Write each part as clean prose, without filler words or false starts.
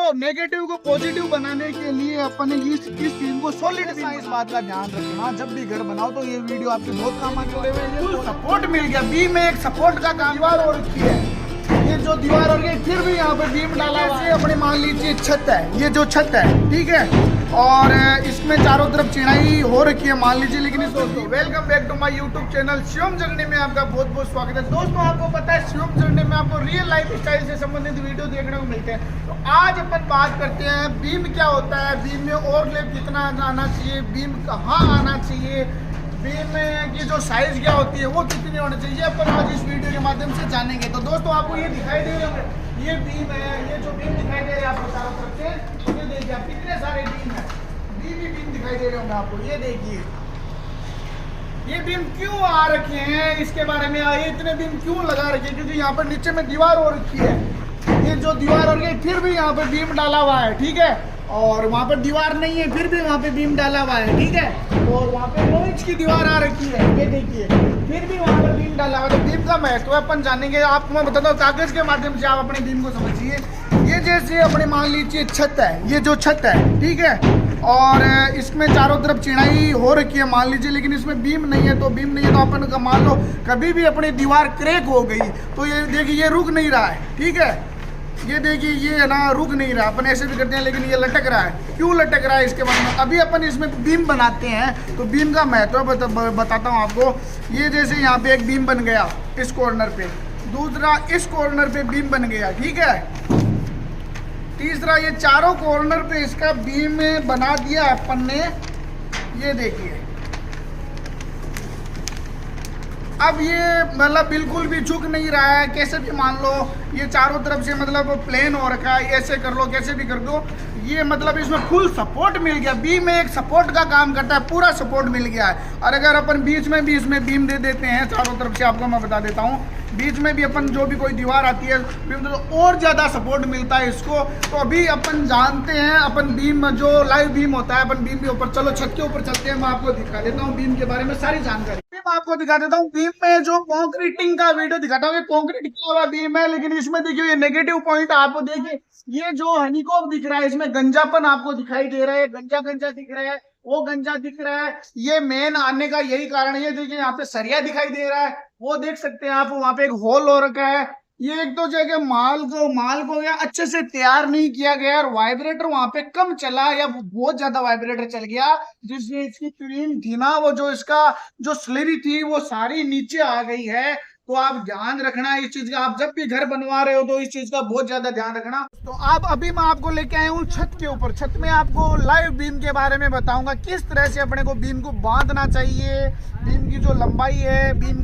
तो नेगेटिव को पॉजिटिव बनाने के लिए अपन ने इस बीम को सॉलिड बीम, इस बात का ध्यान रखना जब भी घर बनाओ तो ये वीडियो आपके बहुत काम आने वाले हैं। सपोर्ट मिल गया, बीम में एक सपोर्ट का काम दीवार और रखी है, ये जो दीवार और ये फिर भी यहाँ पे बीम डाला है। अपने मान लीजिए छत है, ये जो छत है ठीक है, और इसमें चारों तरफ चिनाई हो रखी है मान लीजिए। लेकिन दोस्तों welcome back to my YouTube channel Shivam journey में आपका बहुत बहुत स्वागत है। दोस्तों आपको पता है शिवम जर्नी में आपको रियल लाइफ स्टाइल से संबंधित वीडियो देखने को मिलते हैं। तो आज अपन बात करते हैं बीम क्या होता है, बीम में ओवरलैप कितना आना चाहिए, बीम कहाँ आना चाहिए, बीम की जो साइज क्या होती है वो कितनी होनी चाहिए, अपन आज इस वीडियो के माध्यम से जानेंगे। तो दोस्तों आपको ये दिखाई दे रहे होंगे, ये बीम है, ये जो बीम दिखाई दे रहे हैं आपको चारों तरफ से, ये देखिए आप कितने सारे बीम है, बीम दिखाई दे रहे होंगे आपको। ये देखिए ये बीम क्यों आ रखे हैं, इसके बारे में ये इतने बीम क्यों लगा रखे हैं, क्योंकि यहाँ पर नीचे में दीवार हो रखी है, ये जो दीवार हो रही है फिर भी यहाँ पे बीम डाला हुआ है ठीक है, और वहाँ पर दीवार नहीं है फिर भी वहाँ पे बीम डाला हुआ है ठीक है, और वहाँ पे 9 इंच की दीवार आ रखी है, ये देखिए फिर भी वहाँ पर बीम डाला हुआ है। तो बीम का महत्व अपन जानेंगे, आपको मैं बताता हूँ कागज के माध्यम से, आप अपने बीम को समझिए। ये जैसे अपने मान लीजिए छत है, ये जो छत है ठीक है, और इसमें चारों तरफ चिनाई हो रखी है मान लीजिए, लेकिन इसमें बीम नहीं है। तो बीम नहीं है तो अपन का मान लो कभी भी अपनी दीवार क्रैक हो गई तो ये देखिए ये रुक नहीं रहा है ठीक है, ये देखिए ये है ना रुक नहीं रहा, अपन ऐसे भी करते हैं लेकिन ये लटक रहा है। क्यों लटक रहा है इसके बारे में अभी अपन इसमें बीम बनाते हैं तो बीम का महत्व बताता हूँ आपको। ये जैसे यहाँ पे एक बीम बन गया इस कॉर्नर पे, दूसरा इस कॉर्नर पे बीम बन गया ठीक है, तीसरा ये चारों कॉर्नर पे इसका बीम बना दिया अपन ने, ये देखिए। अब ये मतलब बिल्कुल भी झुक नहीं रहा है, कैसे भी मान लो ये चारों तरफ से मतलब प्लेन हो रखा है, ऐसे कर लो कैसे भी कर दो, ये मतलब इसमें फुल सपोर्ट मिल गया। बीम में एक सपोर्ट का काम करता है, पूरा सपोर्ट मिल गया है। और अगर अपन बीच में भी इसमें बीम दे देते हैं चारों तरफ से, आपको मैं बता देता हूँ, बीच में भी अपन जो भी कोई दीवार आती है बीम तो और ज़्यादा सपोर्ट मिलता है इसको। तो अभी अपन जानते हैं अपन बीम जो लाइव बीम होता है, अपन बीम के ऊपर चलो छत के ऊपर चलते हैं, मैं आपको दिखा देता हूँ बीम के बारे में सारी जानकारी। मैं आपको दिखा देता हूँ बीम में जो कॉन्क्रीटिंग का वीडियो दिखाता हूँ, कॉन्क्रीट किया हुआ बीम है, लेकिन इसमें देखिए ये नेगेटिव पॉइंट आपको देखिए, ये जो हनीकॉक दिख रहा है इसमें गंजापन आपको दिखाई दे रहा है, गंजा गंजा दिख रहा है, वो गंजा दिख रहा है। ये मेन आने का यही कारण है, देखिए यहाँ पे सरिया दिखाई दे रहा है, वो देख सकते हैं आप, वहां पे एक होल हो रखा है। ये एक तो जगह माल को या अच्छे से तैयार नहीं किया गया, और वाइब्रेटर वहां पे कम चला या बहुत ज्यादा वाइब्रेटर चल गया, जिससे इसकी ट्रिम थी ना, वो जो इसका जो स्लरी थी वो सारी नीचे आ गई है। तो आप ध्यान रखना इस चीज का, आप जब भी घर बनवा रहे हो तो इस चीज का बहुत ज्यादा ध्यान रखना। तो आप अभी मैं आपको लेके आया हूँ छत के ऊपर, छत में आपको लाइव बीम के बारे में बताऊंगा, किस तरह से अपने को बीम को बांधना चाहिए, बीम की जो लंबाई है, बीम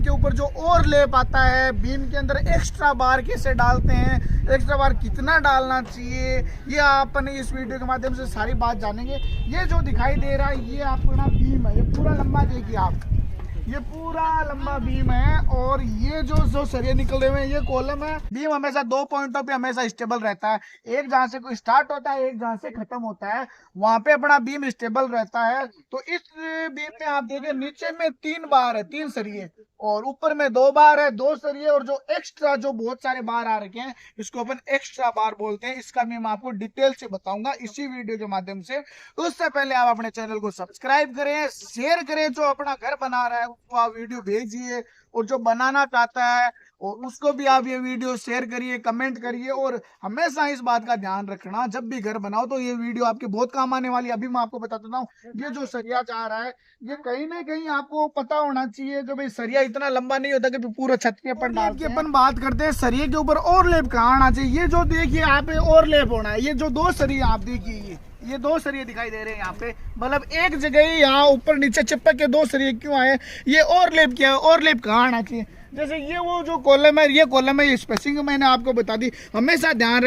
के ऊपर जो ओवरलैप आता है, बीम के अंदर एक्स्ट्रा बार कैसे डालते हैं, एक्स्ट्रा बार कितना डालना चाहिए, ये अपन इस वीडियो के माध्यम से सारी बात जानेंगे। ये जो दिखाई दे रहा है ये आपको ना बीम है, ये पूरा लंबा देखिए आप, ये पूरा लंबा बीम है, और ये जो सरिये निकल रहे हैं ये कॉलम है। बीम हमेशा 2 पॉइंटों पे हमेशा स्टेबल रहता है, एक जहां से कोई स्टार्ट होता है, एक जहां से खत्म होता है, वहां पे अपना बीम स्टेबल रहता है। तो इस बीम में आप देखिए नीचे में 3 बार है, 3 सरिये, और ऊपर में 2 बार है, 2 सरिये, और जो एक्स्ट्रा जो बहुत सारे बार आ रखे हैं इसको अपन एक्स्ट्रा बार बोलते हैं। इसका मैं आपको डिटेल से बताऊंगा इसी वीडियो के माध्यम से। उससे पहले आप अपने चैनल को सब्सक्राइब करें, शेयर करें, जो अपना घर बना रहा है उसको आप वीडियो भेजिए, और जो बनाना चाहता है और उसको भी आप ये वीडियो शेयर करिए, कमेंट करिए। और हमेशा इस बात का ध्यान रखना जब भी घर बनाओ तो ये वीडियो आपके बहुत काम आने वाली है। अभी मैं आपको बता देता हूँ, ये जो सरिया जा रहा है ये कहीं ना कहीं आपको पता होना चाहिए कि भाई सरिया इतना लंबा नहीं होता कि पूरा छत के अपन डाल के अपन बात करते हैं सरिये के ऊपर ओवरलैप कहाँ आना चाहिए। ये जो देखिए यहाँ पे ओवरलैप होना है, ये जो 2 सरिये आप देखिए, ये 2 सरिये दिखाई दे रहे हैं यहाँ पे, मतलब एक जगह ही यहाँ ऊपर नीचे चिपक के 2 सरिये क्यों आए, ये ओवरलैप क्या है, ओवरलैप कहाँ आना चाहिए। जैसे ये वो जो कॉलम है, ये कॉलम है, ये स्पेसिंग मैंने आपको बता दी। हमेशा ध्यान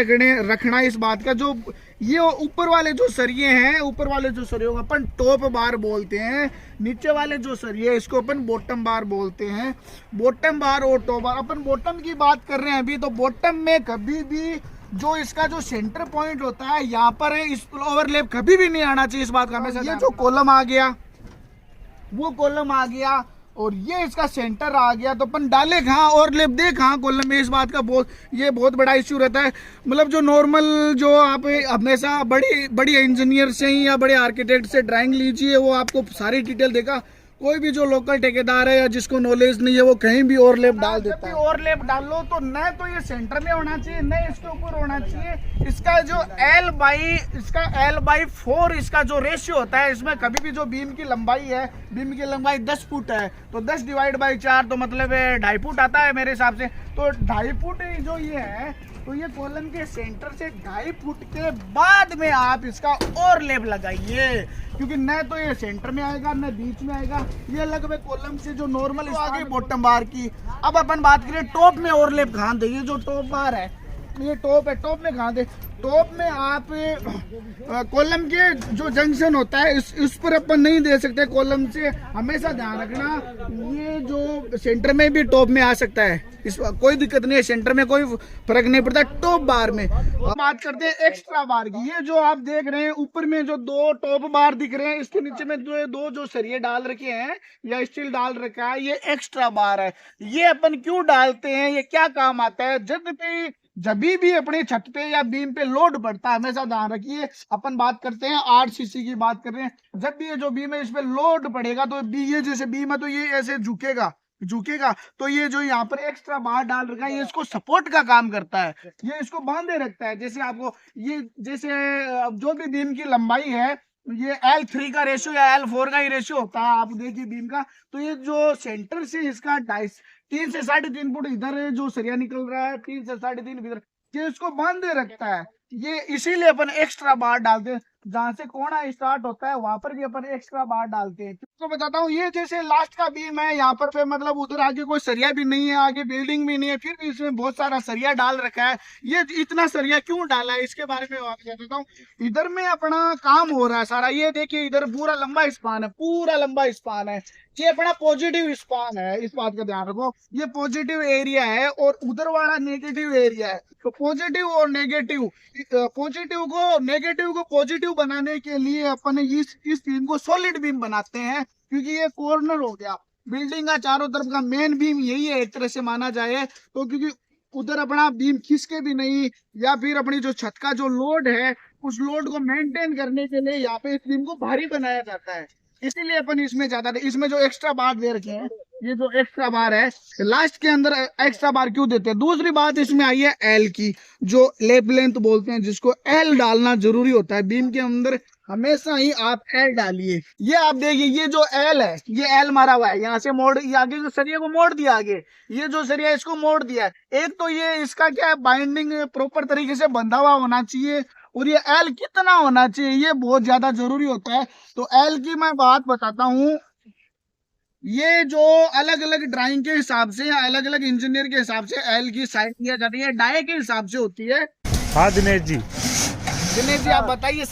रखना इस बात का, जो ये ऊपर वाले जो सरिये हैं, ऊपर वाले जो सरियों को अपन टॉप बार बोलते हैं, नीचे वाले जो सरिये इसको अपन बॉटम बार बोलते हैं। बॉटम बार और टॉप बार, अपन बॉटम की बात कर रहे हैं अभी, तो बॉटम में कभी भी जो इसका जो सेंटर पॉइंट होता है यहाँ पर है, इस ओवरलैप कभी भी नहीं आना चाहिए, इस बात का हमेशा। ये जो कॉलम आ गया वो कॉलम आ गया, और ये इसका सेंटर आ गया, तो अपन डाले कहाँ और लेप दे कहाँ कॉलम में, इस बात का ये बहुत बड़ा इश्यू रहता है। मतलब जो नॉर्मल जो आप हमेशा बड़ी इंजीनियर से ही या बड़े आर्किटेक्ट से ड्राइंग लीजिए, वो आपको सारी डिटेल देगा। कोई भी जो लोकल ठेकेदार है या जिसको नॉलेज नहीं है वो कहीं भी और लेप डाल देता है। और लेप डाल लो तो न तो ये सेंटर में होना चाहिए, न इसके ऊपर होना चाहिए। इसका जो L/4 इसका जो रेशियो होता है, इसमें कभी भी जो बीम की लंबाई है, बीम की लंबाई 10 फुट है, तो 10 डिवाइड बाई 4 तो मतलब 2.5 फुट आता है मेरे हिसाब से। तो 2.5 फुट जो ये है, तो ये कॉलम के सेंटर से 2.5 फुट के बाद में आप इसका और लेप लगाइए, क्योंकि न तो ये सेंटर में आएगा न बीच में आएगा। ये लगभग कॉलम से जो नॉर्मल आगे बॉटम बार की। अब अपन बात करें टॉप में और लेप कहाँ दे, ये जो टॉप बार है, ये टॉप है, टॉप में कहाँ दे, टॉप में आप कॉलम के जो जंक्शन होता है इस पर अपन नहीं दे सकते। कॉलम से हमेशा ध्यान रखना, ये जो सेंटर में भी टॉप में आ सकता है, इस कोई दिक्कत नहीं है, सेंटर में कोई फर्क नहीं पड़ता। टॉप बार में बात करते हैं एक्स्ट्रा बार की। ये जो आप देख रहे हैं ऊपर में जो 2 टॉप बार दिख रहे हैं, इसके नीचे में दो जो सरिये डाल रखे हैं या स्टील डाल रखा है, ये एक्स्ट्रा बार है। ये अपन क्यों डालते हैं, ये क्या काम आता है, जब भी अपने छत पे या बीम पे लोड बढ़ता है, हमेशा ध्यान रखिए। अपन बात करते हैं 8 सीसी की बात कर रहे हैं, जब भी ये जो बीम है इस पे लोड पड़ेगा तो ये जैसे बीम है तो ये ऐसे झुकेगा, तो ये जो यहाँ पर एक्स्ट्रा बार डाल रखा है, ये इसको सपोर्ट का काम करता है, ये इसको बांधे रखता है। जैसे आपको ये जैसे जो भी बीम की लंबाई है, ये L3 का रेशियो या L4 का ही रेशियो होता है, आप देखिए बीम का, तो ये जो सेंटर से इसका 3 से 3.5 फुट इधर जो सरिया निकल रहा है, 3 से 3.5 इधर, ये इसको बांधे रखता है। ये इसीलिए अपन एक्स्ट्रा बार डालते हैं, जहां से कोना स्टार्ट होता है वहां पर भी अपन एक्स्ट्रा बार डालते हैं। तो बताता हूँ, ये जैसे लास्ट का बीम है, यहाँ पर मतलब उधर आगे कोई सरिया भी नहीं है, आगे बिल्डिंग भी नहीं है, फिर भी इसमें बहुत सारा सरिया डाल रखा है। ये इतना सरिया क्यों डाला है, इसके बारे में आपको बताता हूँ। इधर में अपना काम हो रहा है सारा, ये देखिए इधर पूरा लंबा स्पान है, ये अपना पॉजिटिव स्पान है, इस बात का ध्यान रखो। ये पॉजिटिव एरिया है और उधर वाला नेगेटिव एरिया है। तो पॉजिटिव और नेगेटिव को पॉजिटिव बनाने के लिए अपन इस बीम को सॉलिड बीम बनाते हैं, क्योंकि ये कॉर्नर हो गया बिल्डिंग का, चारों तरफ का मेन बीम यही है एक तरह से माना जाए तो, क्योंकि उधर अपना बीम खिसके भी नहीं, या फिर अपनी जो छत का जो लोड है उस लोड को मेंटेन करने के लिए यहाँ पे इस बीम को भारी बनाया जाता है। इसीलिए अपन इसमें जो एक्स्ट्रा बार दे रखे हैं, ये जो एक्स्ट्रा बार है लास्ट के अंदर एक्स्ट्रा बार क्यों देते हैं। दूसरी बात इसमें आई है एल की, जो लेप लेंथ बोलते हैं, जिसको एल डालना जरूरी होता है बीम के अंदर, हमेशा ही आप एल डालिए। ये आप देखिए, ये जो एल है, ये एल मारा हुआ है, यहाँ से मोड़, आगे जो सरिया को मोड़ दिया, आगे ये जो सरिया इसको मोड़ दिया है। एक तो ये इसका क्या है, बाइंडिंग प्रॉपर तरीके से बंधा हुआ होना चाहिए, और ये एल कितना होना चाहिए ये बहुत ज्यादा जरूरी होता है। तो एल की मैं बात बताता हूँ, ये जो अलग अलग ड्राइंग के हिसाब से या अलग अलग इंजीनियर के हिसाब से एल की साइज दिया जाती है, डाई के हिसाब से होती है। हाँ दिनेश जी आप बताइए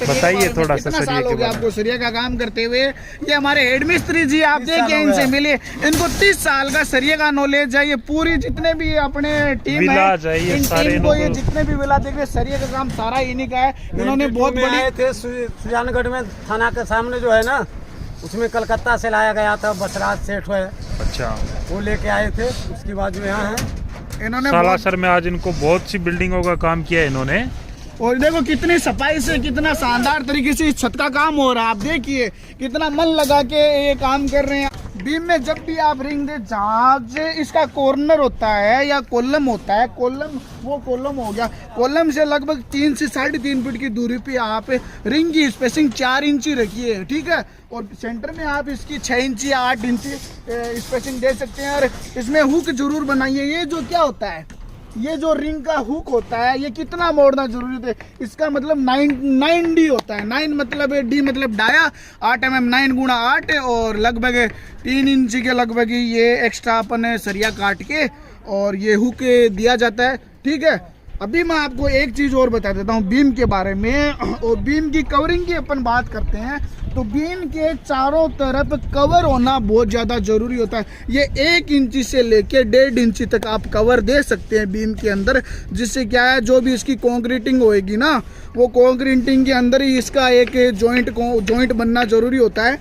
थोड़ा सा, कितना साल हो गया आपको सरिया का काम करते हुए। ये हमारे हेड मिस्त्री जी, आप देखिए इनसे मिले, इनको 30 साल का सरिया का नॉलेज है। ये पूरी जितने भी अपने टीम है, इन टीम को ये जितने भी विला देख रहे, सरिया का काम सारा इन्हीं का है। इन्होंने बहुत बड़ी आए थे सुजानगढ़ में, थाना के सामने जो है ना, उसमें कलकत्ता से लाया गया था, बसराज सेठ है, अच्छा, वो लेके आए थे। उसके बाद जो यहाँ है, इन्होंने सालासर में आज इनको बहुत सी बिल्डिंगों का काम किया है इन्होंने। और देखो कितनी सफाई से, कितना शानदार तरीके से इस छत का काम हो रहा है। आप देखिए कितना मन लगा के ये काम कर रहे हैं। बीम में जब भी आप रिंग दे, जहाँ से इसका कॉर्नर होता है या कॉलम होता है, कॉलम हो गया, कॉलम से लगभग 3 से 3.5 फुट की दूरी पे आप रिंग की स्पेसिंग 4 इंची रखिए, ठीक है। और सेंटर में आप इसकी 6 इंची या 8 इंची स्पेसिंग दे सकते हैं। और इसमें हुक जरूर बनाइए। ये जो क्या होता है, ये जो रिंग का हुक होता है, ये कितना मोड़ना जरूरी है, इसका मतलब 9D होता है। 9 मतलब D मतलब डाया, 8 mm 9 गुणा 8, और लगभग 3 इंची के लगभग ये एक्स्ट्रा अपन सरिया काट के और ये हुक दिया जाता है, ठीक है। अभी मैं आपको एक चीज और बता देता हूँ बीम के बारे में, और बीम की कवरिंग की अपन बात करते हैं तो बीम के चारों तरफ कवर होना बहुत ज़्यादा जरूरी होता है। ये 1 इंची से लेके 1.5 इंची तक आप कवर दे सकते हैं बीम के अंदर, जिससे क्या है, जो भी इसकी कंक्रीटिंग होएगी ना, वो कंक्रीटिंग के अंदर ही इसका एक जॉइंट बनना जरूरी होता है।